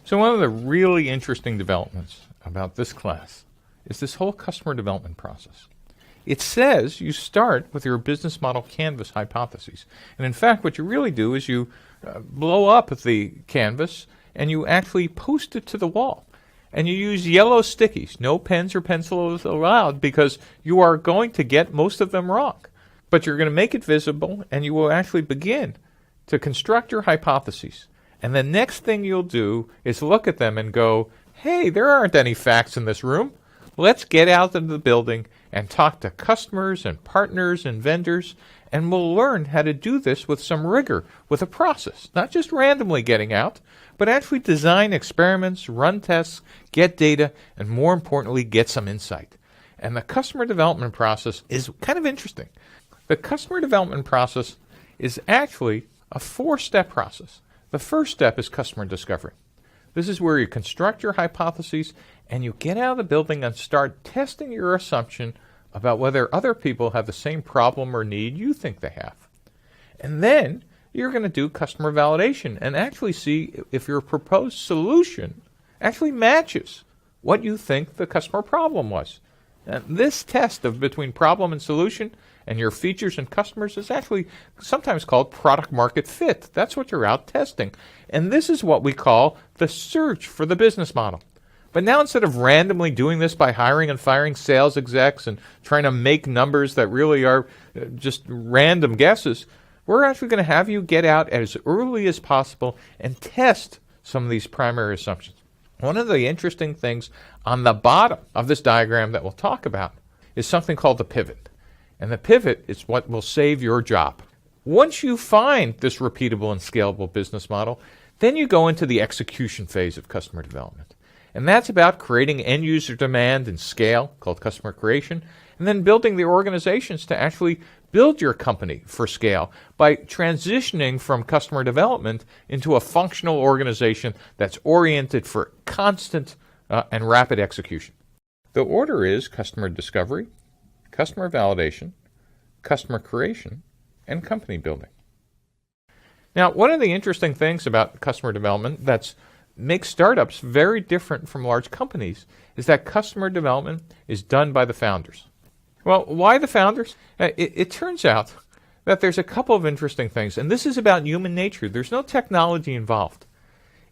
So one of the really interesting developments about this class is this whole customer development process. It says you start with your business model canvas hypotheses. And in fact, what you really do is you blow up the canvas and you actually post it to the wall. And you use yellow stickies, no pens or pencils allowed, because you are going to get most of them wrong. But you're going to make it visible, and you will actually begin to construct your hypotheses. And the next thing you'll do is look at them and go, hey, there aren't any facts in this room. Let's get out into the building and talk to customers and partners and vendors, and we'll learn how to do this with some rigor, with a process, not just randomly getting out, but actually design experiments, run tests, get data, and more importantly, get some insight. And the customer development process is kind of interesting. The customer development process is actually a 4-step process. The first step is customer discovery. This is where you construct your hypotheses and you get out of the building and start testing your assumption about whether other people have the same problem or need you think they have. And then you're going to do customer validation and actually see if your proposed solution actually matches what you think the customer problem was. And this test of between problem and solution and your features and customers is actually sometimes called product market fit. That's what you're out testing. And this is what we call the search for the business model. But now instead of randomly doing this by hiring and firing sales execs and trying to make numbers that really are just random guesses, we're actually going to have you get out as early as possible and test some of these primary assumptions. One of the interesting things on the bottom of this diagram that we'll talk about is something called the pivot. And the pivot is what will save your job. Once you find this repeatable and scalable business model, then you go into the execution phase of customer development. And that's about creating end-user demand and scale, called customer creation, and then building the organizations to actually build your company for scale by transitioning from customer development into a functional organization that's oriented for constant and rapid execution. The order is customer discovery, customer validation, customer creation, and company building. Now, one of the interesting things about customer development that makes startups very different from large companies is that customer development is done by the founders. Well, why the founders? It turns out that there's a couple of interesting things, and this is about human nature. There's no technology involved.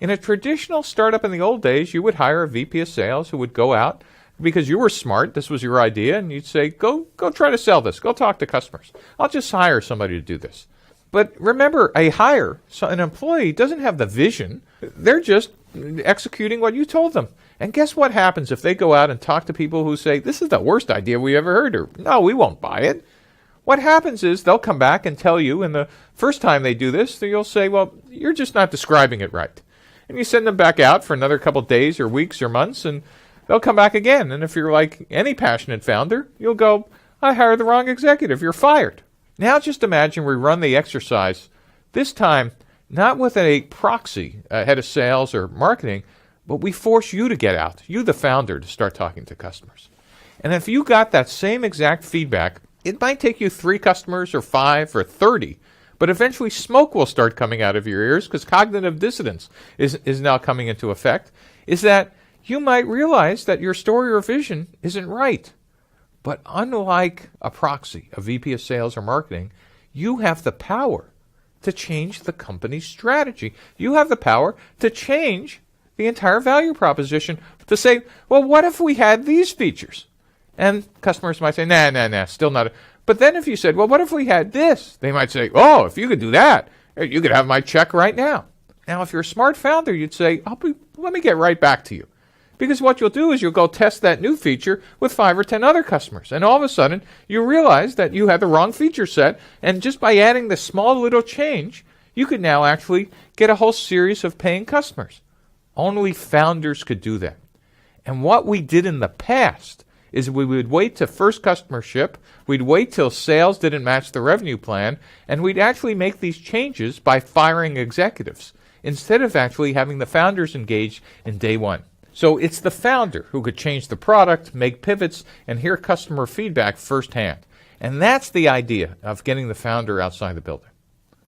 In a traditional startup in the old days, you would hire a VP of sales who would go out because you were smart, this was your idea, and you'd say, go try to sell this, go talk to customers. I'll just hire somebody to do this. But remember, an employee doesn't have the vision. They're just executing what you told them. And guess what happens if they go out and talk to people who say, this is the worst idea we ever heard, or no, we won't buy it. What happens is they'll come back and tell you, and the first time they do this, you'll say, well, you're just not describing it right. And you send them back out for another couple of days or weeks or months, and they'll come back again. And if you're like any passionate founder, you'll go, I hired the wrong executive, you're fired. Now just imagine we run the exercise, this time not with a proxy, a head of sales or marketing, but we force you to get out, you the founder, to start talking to customers. And if you got that same exact feedback, it might take you 3 customers or 5 or 30, but eventually smoke will start coming out of your ears because cognitive dissonance is now coming into effect, is that you might realize that your story or vision isn't right. But unlike a proxy, a VP of sales or marketing, you have the power to change the company's strategy. You have the power to change the entire value proposition to say, well, what if we had these features? And customers might say, nah, still not. But then if you said, well, what if we had this? They might say, oh, if you could do that, you could have my check right now. Now, if you're a smart founder, you'd say, let me get right back to you. Because what you'll do is you'll go test that new feature with 5 or 10 other customers. And all of a sudden, you realize that you had the wrong feature set. And just by adding this small little change, you could now actually get a whole series of paying customers. Only founders could do that. And what we did in the past is we would wait to first customer ship, we'd wait till sales didn't match the revenue plan, and we'd actually make these changes by firing executives instead of actually having the founders engaged in day one. So it's the founder who could change the product, make pivots, and hear customer feedback firsthand. And that's the idea of getting the founder outside the building.